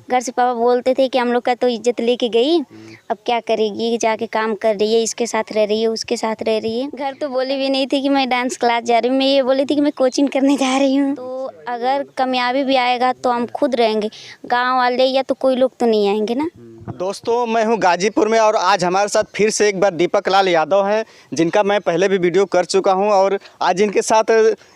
घर से पापा बोलते थे कि हम लोग का तो इज्जत लेके गई, अब क्या करेगी, जाके काम कर रही है, इसके साथ रह रही है, उसके साथ रह रही है। घर तो बोली भी नहीं थी कि मैं डांस क्लास जा रही हूँ, मैं ये बोली थी कि मैं कोचिंग करने जा रही हूँ। तो अगर कामयाबी भी आएगा तो हम खुद रहेंगे, गाँव वाले या तो कोई लोग तो नहीं आएंगे ना। दोस्तों, मैं हूं गाजीपुर में और आज हमारे साथ फिर से एक बार दीपक लाल यादव हैं, जिनका मैं पहले भी वीडियो कर चुका हूं और आज इनके साथ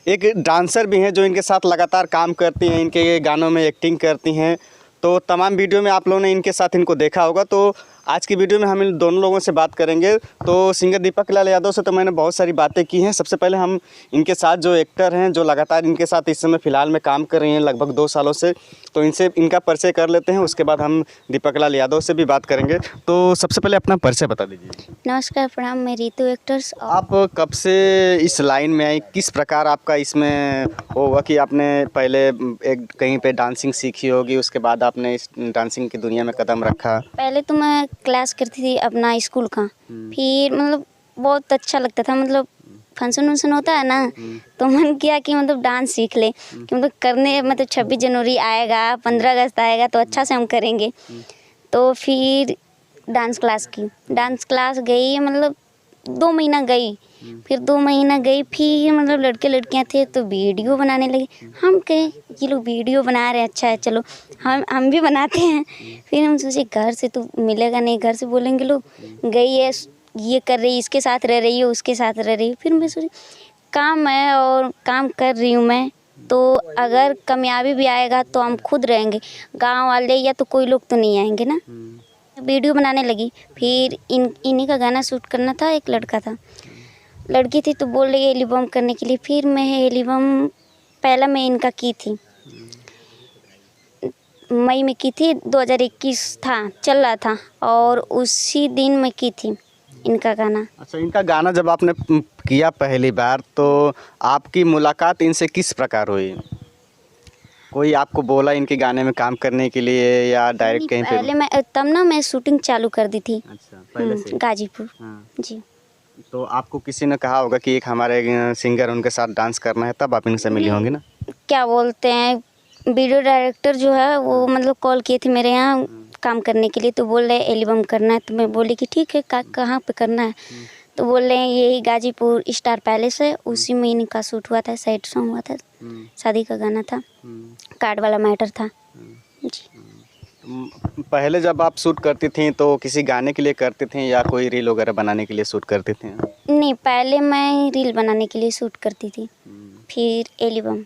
एक डांसर भी हैं जो इनके साथ लगातार काम करती हैं, इनके गानों में एक्टिंग करती हैं। तो तमाम वीडियो में आप लोगों ने इनके साथ इनको देखा होगा। तो आज की वीडियो में हम इन दोनों लोगों से बात करेंगे। तो सिंगर दीपक लाल यादव से तो मैंने बहुत सारी बातें की हैं। सबसे पहले हम इनके साथ जो एक्टर हैं, जो लगातार इनके साथ इस समय फ़िलहाल में काम कर रही हैं लगभग 2 सालों से, तो इनसे इनका परिचय कर लेते हैं। उसके बाद हम दीपक लाल यादव से भी बात करेंगे। तो सबसे पहले अपना परिचय बता दीजिए। नमस्कार, प्रणाम, मैं रितु एक्टर्स। आप कब से इस लाइन में आई, किस प्रकार आपका इसमें होगा कि आपने पहले एक कहीं पे डांसिंग सीखी होगी, उसके बाद आपने इस डांसिंग की दुनिया में कदम रखा? पहले तो मैं क्लास करती थी अपना स्कूल का, फिर मतलब बहुत अच्छा लगता था, मतलब फंक्शन वंक्शन होता है ना, तो मन किया कि मतलब डांस सीख ले, कि मतलब करने, मतलब 26 जनवरी आएगा, 15 अगस्त आएगा तो अच्छा से हम करेंगे। तो फिर डांस क्लास की, डांस क्लास गई, मतलब 2 महीना गई, फिर 2 महीना गई, फिर मतलब लड़के लड़कियां थे तो वीडियो बनाने लगे। हम कहे ये लोग वीडियो बना रहे हैं, अच्छा है, चलो हम भी बनाते हैं। फिर हम सोचे घर से तो मिलेगा नहीं, घर से बोलेंगे लोग गई है, ये कर रही है, इसके साथ रह रही है, उसके साथ रह रही है। फिर मैं सोची काम है और काम कर रही हूँ मैं, तो अगर कामयाबी भी आएगा तो हम खुद रहेंगे, गाँव वाले या तो कोई लोग तो नहीं आएंगे ना। वीडियो बनाने लगी, फिर इन्हीं का गाना शूट करना था। एक लड़का था, लड़की थी, तो बोल रही है एल्बम करने के लिए। फिर मैं एल्बम पहला मैं इनका की थी, मई में की थी, 2021 था, चल रहा था, और उसी दिन मैं की थी इनका गाना। अच्छा, इनका गाना जब आपने किया पहली बार, तो आपकी मुलाकात इनसे किस प्रकार हुई? कोई आपको बोला इनके गाने में काम करने के लिए या डायरेक्ट कहीं पे? पहले मैं तब ना मैं शूटिंग चालू कर दी थी। अच्छा, पहले से? गाजीपुर। हाँ। जी। तो आपको किसी ने कहा होगा कि एक हमारे सिंगर उनके साथ डांस करना है, तब आप इनसे मिली होंगी ना? क्या बोलते हैं, वीडियो डायरेक्टर जो है वो मतलब कॉल किए थे मेरे यहाँ काम करने के लिए, तो बोल रहे एल्बम करना है। तो मैं बोली कि ठीक है, कहाँ पे करना है? तो बोल रहे हैं यही गाजीपुर स्टार पैलेस है, उसी में इनका शूट हुआ था, साइड सॉन्ग हुआ था, शादी का गाना था, कार्ड वाला मैटर था। जी। पहले जब आप शूट करती थी तो किसी गाने के लिए करती थी या कोई रील वगैरह बनाने के लिए शूट करती थी? नहीं, पहले मैं रील बनाने के लिए शूट करती थी, फिर एल्बम।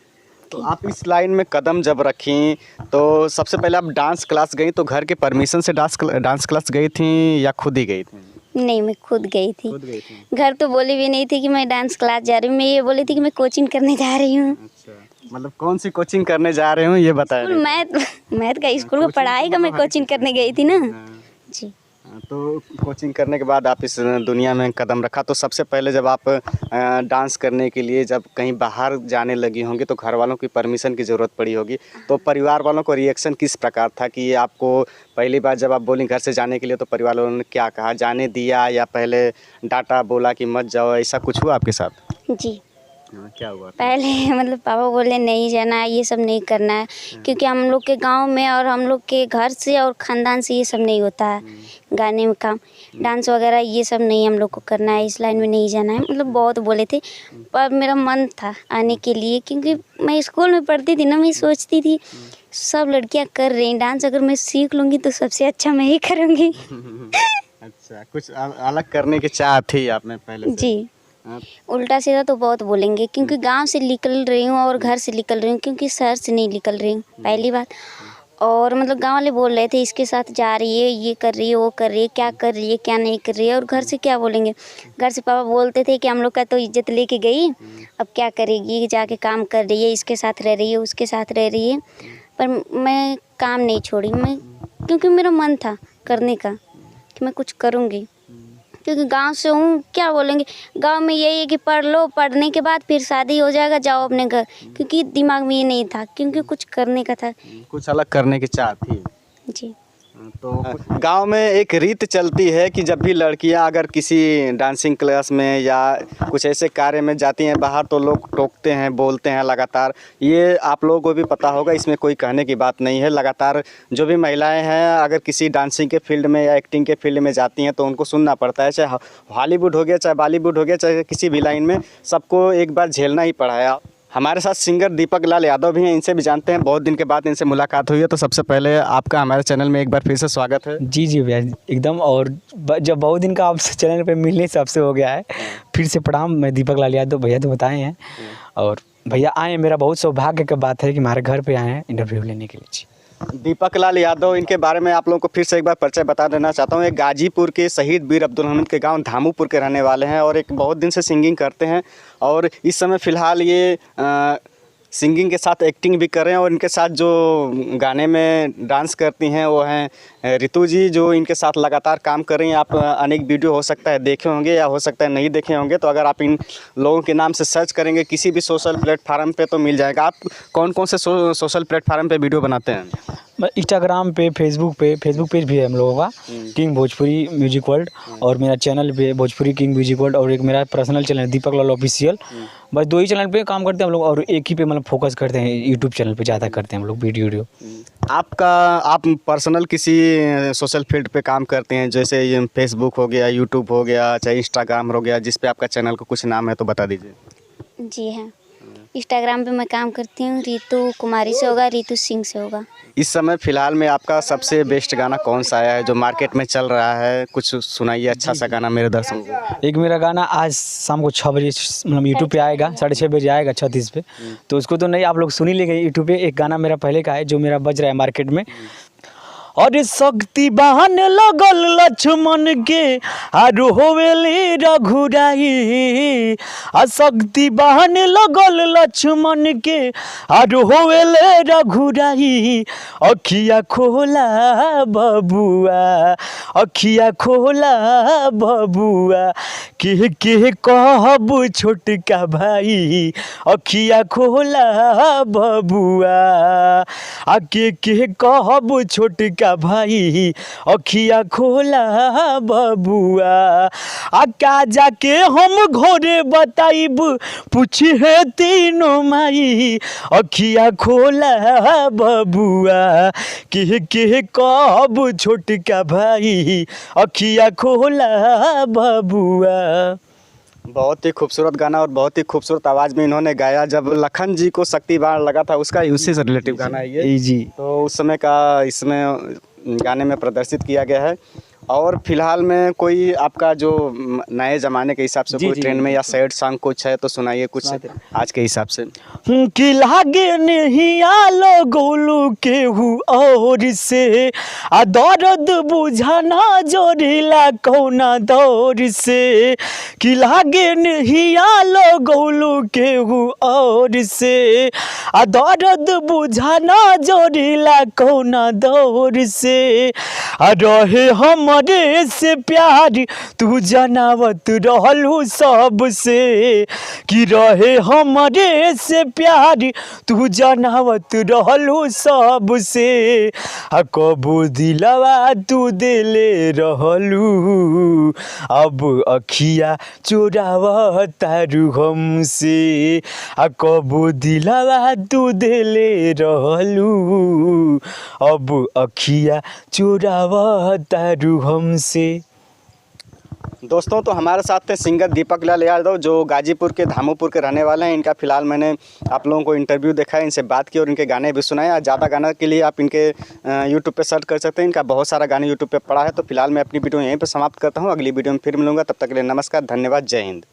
तो आप इस लाइन में कदम जब रखी, तो सबसे पहले आप डांस क्लास गई, तो घर के परमिशन से डांस क्लास गई थी या खुद ही गई थी? नहीं, मैं खुद गई थी। खुद गई थी। घर तो बोली भी नहीं थी कि मैं डांस क्लास जा रही हूँ, मैं ये बोली थी कि मैं कोचिंग करने जा रही हूँ। अच्छा, मतलब कौन सी कोचिंग करने जा रहे हूँ ये बताया नहीं? मैथ का स्कूल का पढ़ाई का मैं कोचिंग करने गई थी ना। जी। तो कोचिंग करने के बाद आप इस दुनिया में कदम रखा, तो सबसे पहले जब आप डांस करने के लिए जब कहीं बाहर जाने लगी होंगी तो घर वालों की परमिशन की ज़रूरत पड़ी होगी, तो परिवार वालों को रिएक्शन किस प्रकार था कि ये आपको पहली बार जब आप बोली घर से जाने के लिए, तो परिवार वालों ने क्या कहा, जाने दिया या पहले डांटा, बोला कि मत जाओ, ऐसा कुछ हुआ आपके साथ? जी। क्या हुआ? पहले मतलब पापा बोले नहीं जाना है, ये सब नहीं करना है, क्योंकि हम लोग के गांव में और हम लोग के घर से और ख़ानदान से ये सब नहीं होता है, गाने में काम, डांस वगैरह ये सब नहीं हम लोग को करना है, इस लाइन में नहीं जाना है, मतलब बहुत बोले थे। पर मेरा मन था आने के लिए, क्योंकि मैं स्कूल में पढ़ती थी ना, मैं सोचती थी सब लड़कियां कर रही हैं डांस, अगर मैं सीख लूँगी तो सबसे अच्छा मैं ही करूँगी। अच्छा, कुछ अलग करने की चाह थी आप में पहले से? जी। उल्टा सीधा तो बहुत बोलेंगे, क्योंकि गांव से निकल रही हूँ और घर से निकल रही हूँ, क्योंकि शहर से नहीं निकल रही हूँ, पहली बात। और मतलब गांव वाले बोल रहे थे इसके साथ जा रही है, ये कर रही है, वो कर रही है, क्या कर रही है, क्या नहीं कर रही है, और घर से क्या बोलेंगे। घर से पापा बोलते थे कि हम लोग का तो इज्जत लेके गई, अब क्या करेगी, जाके काम कर रही है, इसके साथ रह रही है, उसके साथ रह रही है। पर मैं काम नहीं छोड़ी, मैं, क्योंकि मेरा मन था करने का कि मैं कुछ करूँगी, क्योंकि गांव से हूँ, क्या बोलेंगे। गांव में यही है कि पढ़ लो, पढ़ने के बाद फिर शादी हो जाएगा, जाओ अपने घर, क्योंकि दिमाग में ये नहीं था, क्योंकि कुछ करने का था। कुछ अलग करने की चाह थी। जी। तो गांव में एक रीत चलती है कि जब भी लड़कियां अगर किसी डांसिंग क्लास में या कुछ ऐसे कार्य में जाती हैं बाहर तो लोग टोकते हैं, बोलते हैं लगातार। ये आप लोगों को भी पता होगा, इसमें कोई कहने की बात नहीं है। लगातार जो भी महिलाएं हैं अगर किसी डांसिंग के फील्ड में या एक्टिंग के फील्ड में जाती हैं तो उनको सुनना पड़ता है, चाहे हॉलीवुड हो गया, चाहे बॉलीवुड हो गया, चाहे किसी भी लाइन में, सबको एक बार झेलना ही पड़ा है। हमारे साथ सिंगर दीपक लाल यादव भी हैं, इनसे भी जानते हैं। बहुत दिन के बाद इनसे मुलाकात हुई है, तो सबसे पहले आपका हमारे चैनल में एक बार फिर से स्वागत है। जी भैया एकदम। और जब बहुत दिन का आपसे चैनल पे मिलने से आपसे हो गया है, फिर से प्रणाम। मैं दीपक लाल यादव, भैया तो बताए हैं। और भैया आए हैं, मेरा बहुत सौभाग्य की बात है कि हमारे घर पे आए हैं इंटरव्यू लेने के लिए। जी दीपक लाल यादव, इनके बारे में आप लोगों को फिर से एक बार परिचय बता देना चाहता हूँ। एक गाजीपुर के शहीद वीर अब्दुल हमीद के गांव धामूपुर के रहने वाले हैं और एक बहुत दिन से सिंगिंग करते हैं और इस समय फ़िलहाल ये सिंगिंग के साथ एक्टिंग भी कर रहे हैं। और इनके साथ जो गाने में डांस करती हैं वो हैं रितु जी, जो इनके साथ लगातार काम कर रही हैं। आप अनेक वीडियो हो सकता है देखे होंगे या हो सकता है नहीं देखे होंगे, तो अगर आप इन लोगों के नाम से सर्च करेंगे किसी भी सोशल प्लेटफार्म पे तो मिल जाएगा। आप कौन कौन से सोशल प्लेटफार्म पे वीडियो बनाते हैं? इंस्टाग्राम पे, फेसबुक पेज भी है हम लोगों का, किंग भोजपुरी म्यूजिक वर्ल्ड। और मेरा चैनल पे भोजपुरी किंग म्यूजिक वर्ल्ड, और एक मेरा पर्सनल चैनल है दीपक लाल ऑफिशियल। बस 2 ही चैनल पे काम करते हैं हम लोग, और एक ही पे मतलब फोकस करते हैं, यूट्यूब चैनल पे ज़्यादा करते हैं हम लोग वीडियो। आप पर्सनल किसी सोशल फील्ड पे काम करते हैं, जैसे ये फेसबुक हो गया, यूट्यूब हो गया, चाहे इंस्टाग्राम हो गया, जिस पे आपका चैनल का कुछ नाम है तो बता दीजिए। जी हाँ, इंस्टाग्राम पे मैं काम करती हूँ, रितु कुमारी से होगा, रितु सिंह से होगा। इस समय फ़िलहाल में आपका सबसे बेस्ट गाना कौन सा आया है जो मार्केट में चल रहा है? कुछ सुनाइए अच्छा सा गाना मेरे दर्शकों को। एक मेरा गाना आज शाम को 6 बजे मतलब यूट्यूब पे आएगा, 6:30 बजे आएगा 36 पे। तो उसको तो नहीं आप लोग सुन ही लेंगे यूट्यूब पे। एक गाना मेरा पहले का है जो मेरा बज रहा है मार्केट में। अरे शक्ति बहन लगल लक्ष्मण के आरो होवेली रघुराई, आ शक्ति बहन लगल लक्ष्मण के आरो होवेले रघुराई। अखिया खोला बबुआ, अखिया खोला बबुआ, के कहब छोटका भाई, अखिया खोला बबुआ, आ के कहब छोटका भाई, अखिया खोला बबुआ। आ का जाके हम घोरे बताइब, पूछे है तीनों माई, अखिया खोला बबुआ, के कहब छोटका भाई, अखिया खोला बबुआ। बहुत ही खूबसूरत गाना और बहुत ही खूबसूरत आवाज़ में इन्होंने गाया। जब लखन जी को शक्ति बाण लगा था उसका उसी से रिलेटिव गाना है ये जी। तो उस समय का इसमें गाने में प्रदर्शित किया गया है। और फिलहाल में कोई आपका जो नए ज़माने के हिसाब से कोई ट्रेंड में या सैड सॉन्ग कुछ है तो सुनाइए कुछ आज के हिसाब से। कि लागे नहीं आलो गोलू केहू और से, आ दर्द बुझाना जोड़िला कौना दौर से। कि लागे नहीं आलो गोलू केहू और से, आ दर्द बुझाना जोड़िला कौना दौर से। आ रहे हमरे से प्यार तू जनावत रहलू सबसे, कि रहे हमरे से प्यार तू जनावत रहलू सबसे। आ कबू दिलवा तू देले रहलू, अब अखिया चोरावतारू हमसे। आ कबू दिलवा तू देले रहलू, अब अखिया चोरावतारू हमसे। दोस्तों तो हमारे साथ थे सिंगर दीपक लाल यादव जो गाजीपुर के धामूपुर के रहने वाले हैं। इनका फ़िलहाल मैंने आप लोगों को इंटरव्यू देखा है, इनसे बात की और इनके गाने भी सुनाए। ज़्यादा गाना के लिए आप इनके यूट्यूब पे सर्च कर सकते हैं, इनका बहुत सारा गाने यूट्यूब पे पड़ा है। तो फिलहाल मैं अपनी वीडियो यहीं पे समाप्त करता हूँ, अगली वीडियो में फिर मिलूँगा, तब तक के लिए नमस्कार, धन्यवाद, जय हिंद।